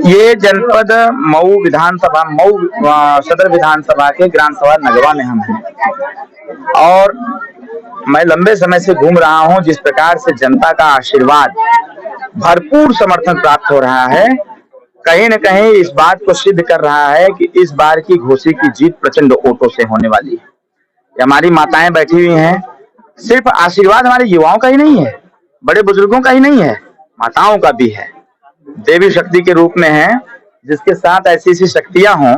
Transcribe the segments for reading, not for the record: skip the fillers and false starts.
ये जनपद मऊ विधानसभा, मऊ सदर विधानसभा के ग्राम सभा नगवा में हम हैं और मैं लंबे समय से घूम रहा हूं। जिस प्रकार से जनता का आशीर्वाद, भरपूर समर्थन प्राप्त हो रहा है, कहीं न कहीं इस बात को सिद्ध कर रहा है कि इस बार की घोसी की जीत प्रचंड वोटों से होने वाली है। हमारी माताएं बैठी हुई हैं, सिर्फ आशीर्वाद हमारे युवाओं का ही नहीं है, बड़े बुजुर्गों का ही नहीं है, माताओं का भी है। देवी शक्ति के रूप में है, जिसके साथ ऐसी ऐसी शक्तियां हों,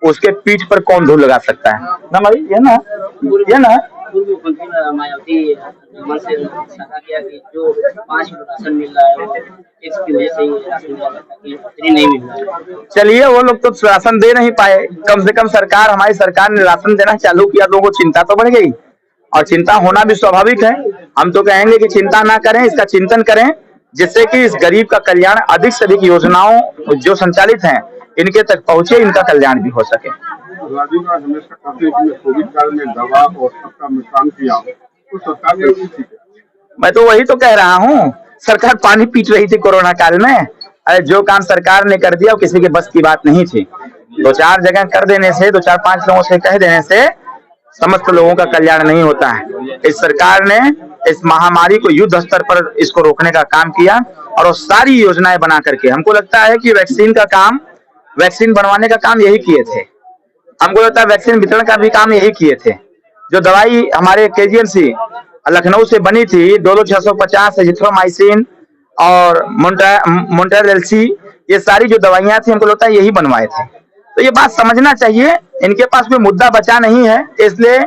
उसके पीठ पर कौन धूल लगा सकता है ना भाई? ये ना पूर्व मंत्री मायावती मन से साझा किया कि जो 5 किलो राशन मिल रहा है वो टैक्स की वजह से ही राशन मिला था कि फ्री नहीं मिल रहा है। चलिए, वो लोग तो राशन दे नहीं पाए, कम से कम सरकार, हमारी सरकार ने राशन देना चालू किया, लोगों को चिंता तो बढ़ गई और चिंता होना भी स्वाभाविक है। हम तो कहेंगे कि चिंता ना करें, इसका चिंतन करें, जिससे कि इस गरीब का कल्याण, अधिक से अधिक योजनाओं जो संचालित हैं इनके तक पहुंचे, इनका कल्याण भी हो सके। राजू का हमेशा कहते हैं कि कोविड काल में दवा और सबका नुकसान किया, तो सरकार ने नहीं की। मैं तो वही तो कह रहा हूँ, सरकार पानी पीट रही थी कोरोना काल में। अरे जो काम सरकार ने कर दिया वो किसी के बस की बात नहीं थी। 2-4 जगह कर देने से, 2-4-5 लोगों से कह देने से समस्त लोगों का कल्याण नहीं होता है। इस सरकार ने इस महामारी को युद्ध स्तर पर इसको रोकने का काम किया और वो सारी योजनाएं बना करके, हमको लगता है कि वैक्सीन बनवाने का काम यही किए थे। हमको लगता है वैक्सीन वितरण का भी काम यही किए थे। जो दवाई हमारे केजीएमसी लखनऊ से बनी थी, 2650 एजिथ्रोमाइसिन और मोन्टेरेलसी, ये सारी जो दवाइयां थी, हमको लगता है यही बनवाए थे। तो ये बात समझना चाहिए, इनके पास कोई मुद्दा बचा नहीं है, इसलिए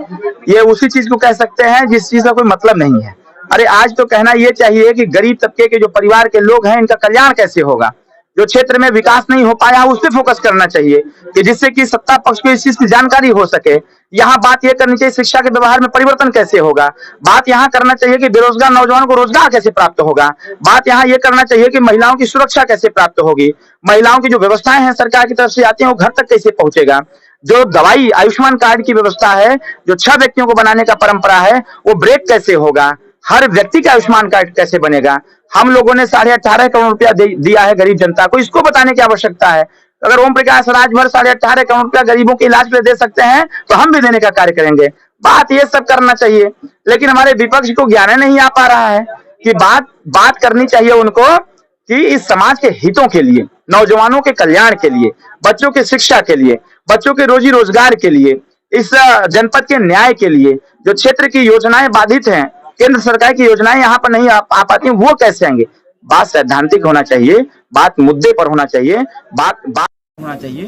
ये उसी चीज को कह सकते हैं जिस चीज का कोई मतलब नहीं है। अरे आज तो कहना ये चाहिए कि गरीब तबके के जो परिवार के लोग हैं, इनका कल्याण कैसे होगा। जो क्षेत्र में विकास नहीं हो पाया उस पर फोकस करना चाहिए कि जिससे कि सत्ता पक्ष को इस चीज की जानकारी हो सके। यहाँ बात यह करनी चाहिए शिक्षा के व्यवहार में परिवर्तन कैसे होगा। बात यहाँ करना चाहिए कि बेरोजगार नौजवानों को रोजगार कैसे प्राप्त होगा। बात यहाँ ये करना चाहिए कि महिलाओं की सुरक्षा कैसे प्राप्त होगी। महिलाओं की जो व्यवस्थाएं हैं सरकार की तरफ से आती हैं, वो घर तक कैसे पहुंचेगा। जो दवाई आयुष्मान कार्ड की व्यवस्था है, जो 6 व्यक्तियों को बनाने का परंपरा है, वो ब्रेक कैसे होगा। हर व्यक्ति का आयुष्मान कार्ड कैसे बनेगा। हम लोगों ने 18.5 करोड़ रुपया दिया है गरीब जनता को, इसको बताने की आवश्यकता है। अगर ओम प्रकाश राजभर 18.5 करोड़ रुपया गरीबों के इलाज के लिए दे सकते हैं तो हम भी देने का कार्य करेंगे। बात ये सब करना चाहिए, लेकिन हमारे विपक्ष को ज्ञान नहीं आ पा रहा है कि बात करनी चाहिए उनको कि इस समाज के हितों के लिए, नौजवानों के कल्याण के लिए, बच्चों की शिक्षा के लिए, बच्चों के रोजी रोजगार के लिए, इस जनपद के न्याय के लिए, जो क्षेत्र की योजनाएं बाधित हैं, केंद्र सरकार की योजनाएं यहाँ पर नहीं आ पाती, वो कैसे आएंगे। बात सैद्धांतिक होना चाहिए, बात मुद्दे पर होना चाहिए, बात होना चाहिए।